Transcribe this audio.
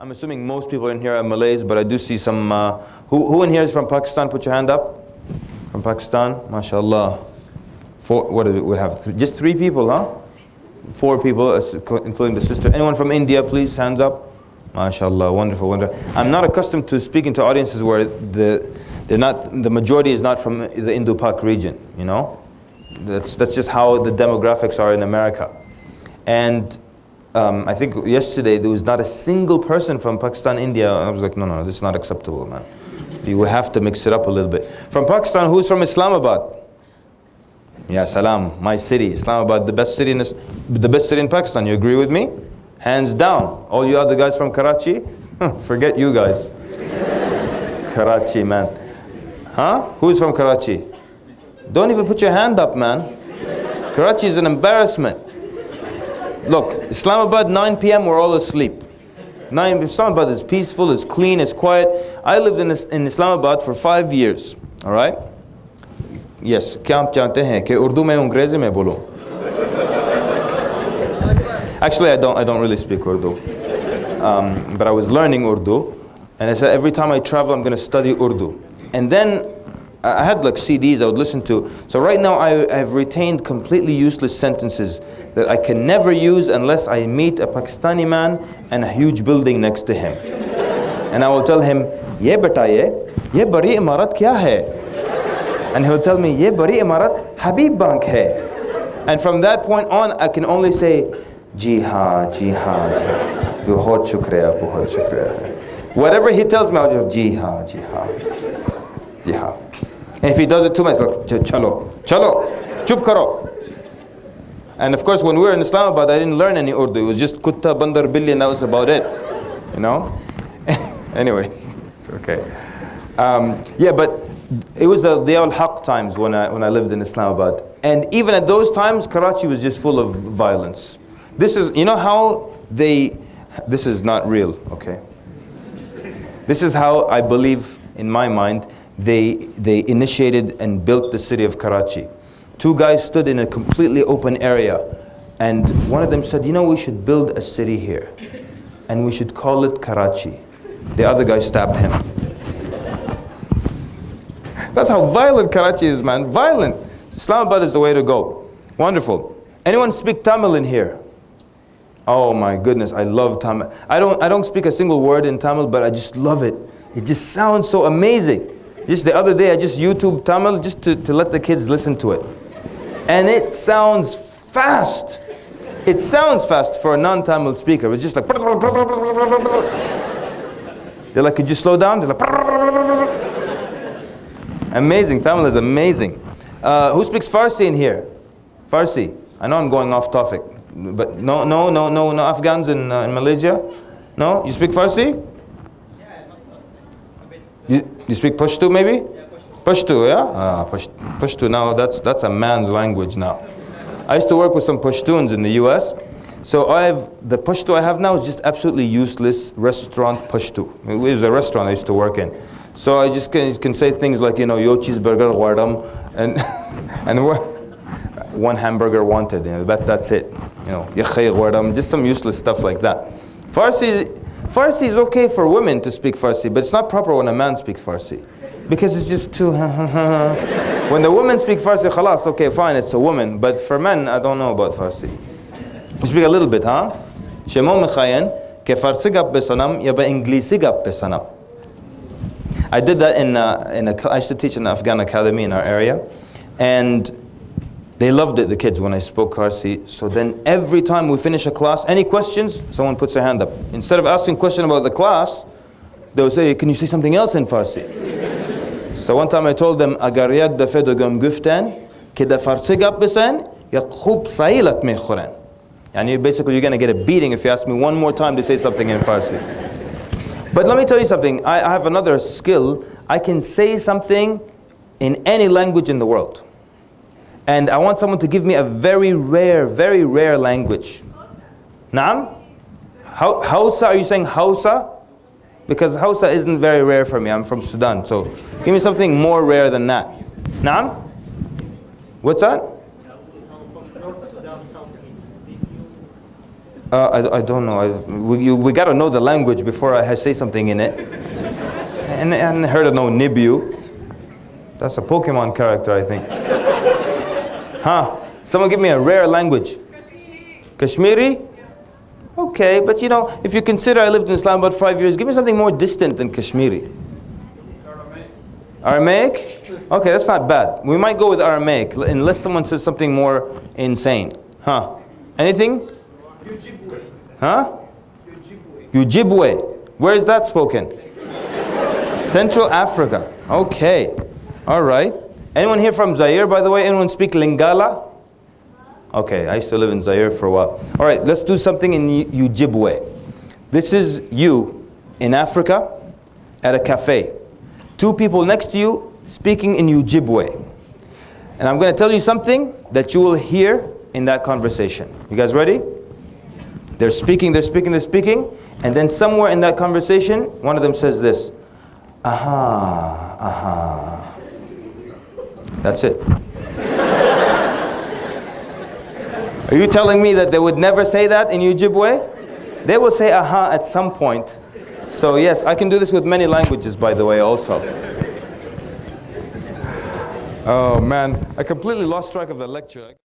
I'm assuming most people in here are Malays, but I do see some, who in here is from Pakistan? Put your hand up. From Pakistan, mashallah. What do we have? Just 3 people, huh? 4 people, including the sister. Anyone from India, please, hands up. MashaAllah, wonderful, wonderful. I'm not accustomed to speaking to audiences where the majority is not from the Indo-Pak region, you know? That's just how the demographics are in America. And I think yesterday there was not a single person from Pakistan, India. I was like, no, this is not acceptable, man. You have to mix it up a little bit. From Pakistan, who's from Islamabad? Ya salam, my city, Islamabad, the best city in Pakistan. You agree with me? Hands down. All you other guys from Karachi, forget you guys. Karachi, man. Huh? Who's from Karachi? Don't even put your hand up, man. Karachi is an embarrassment. Look, Islamabad, 9 p.m. we're all asleep. Islamabad is peaceful, it's clean, it's quiet. I lived in Islamabad for 5 years. All right? Yes, क्या आप जानते हैं कि उर्दू में अंग्रेजी में बोलूं? Actually, I don't really speak Urdu, but I was learning Urdu, and I said every time I travel, I'm going to study Urdu. And then I had like CDs I would listen to. So right now, I've retained completely useless sentences that I can never use unless I meet a Pakistani man and a huge building next to him, and I will tell him, "Ye beta ye bari imarat kya hai?" And he'll tell me, "Ye bari imarat Habib Bank hai." And from that point on, I can only say, "Ji haan, ji haan, ji haan. Bahut shukriya, bahut shukriya." Whatever he tells me, I'll just, "Ji haan, ji haan, ji haan." And if he does it too much, like, "Chalo, chalo, chup karo." And of course, when we were in Islamabad, I didn't learn any Urdu. It was just kutta, bandar, billi, and that was about it. You know? Anyways, okay. Yeah, but it was the al-Haq times when I lived in Islamabad. And even at those times, Karachi was just full of violence. This is, you know how this is not real, okay? This is how I believe, in my mind, they initiated and built the city of Karachi. 2 guys stood in a completely open area, and one of them said, "You know, we should build a city here, and we should call it Karachi." The other guy stabbed him. That's how violent Karachi is, man. Violent. Islamabad is the way to go. Wonderful. Anyone speak Tamil in here? Oh my goodness, I love Tamil. I don't speak a single word in Tamil, but I just love it. It just sounds so amazing. Just the other day, I just YouTube Tamil just to let the kids listen to it. And it sounds fast. It sounds fast for a non-Tamil speaker. It's just like... They're like, "Could you slow down?" They're like... Amazing. Tamil is amazing. Who speaks Farsi in here? Farsi. I know I'm going off topic, but no Afghans in Malaysia? No? You speak Farsi? You speak Pashto maybe? Yeah, Pashto, yeah? Pashto now, that's a man's language now. I used to work with some Pashtuns in the US. So the Pashto I have now is just absolutely useless restaurant Pashto. It was a restaurant I used to work in. So I just can say things like, you know, "Yo cheeseburger guardam," and one hamburger wanted. You know, that's it. You know, "Ya khay guardam," just some useless stuff like that. Farsi is okay for women to speak Farsi, but it's not proper when a man speaks Farsi, because it's just too. When the women speak Farsi, khalas, okay, fine, it's a woman. But for men, I don't know about Farsi. You speak a little bit, huh? Shemo mekhayen ke Farsi gap besanam ya ba Englisi gap besanam. I did that I used to teach in the Afghan academy in our area, and they loved it, the kids, when I spoke Farsi. So then every time we finish a class, any questions, someone puts their hand up. Instead of asking a question about the class, they would say, "Can you say something else in Farsi?" So one time I told them, "Agar yak dafe dogam guftan ke da Farsi gap besan ya khub sailat mekhoran." And basically you're going to get a beating if you ask me one more time to say something in Farsi. But let me tell you something. I have another skill. I can say something in any language in the world. And I want someone to give me a very rare language. Naam? Hausa, are you saying Hausa? Because Hausa isn't very rare for me. I'm from Sudan. So give me something more rare than that. Naam? What's that? I don't know. We got to know the language before I say something in it. And I heard of no Nibiu. That's a Pokemon character, I think. Huh? Someone give me a rare language. Kashmiri? Okay, but you know, if you consider I lived in Islam about 5 years, give me something more distant than Kashmiri. Aramaic? Okay, that's not bad. We might go with Aramaic, unless someone says something more insane. Huh? Anything? Huh? Ujibwe. Where is that spoken? Central Africa. Okay. All right. Anyone here from Zaire, by the way? Anyone speak Lingala? Okay, I used to live in Zaire for a while. All right, let's do something in Ujibwe. This is you in Africa at a cafe. Two people next to you speaking in Ujibwe. And I'm going to tell you something that you will hear in that conversation. You guys ready? They're speaking, and then somewhere in that conversation, one of them says this. Aha, aha. That's it. Are you telling me that they would never say that in Ujibwe? They will say aha at some point. So yes, I can do this with many languages, by the way, also. Oh man, I completely lost track of the lecture.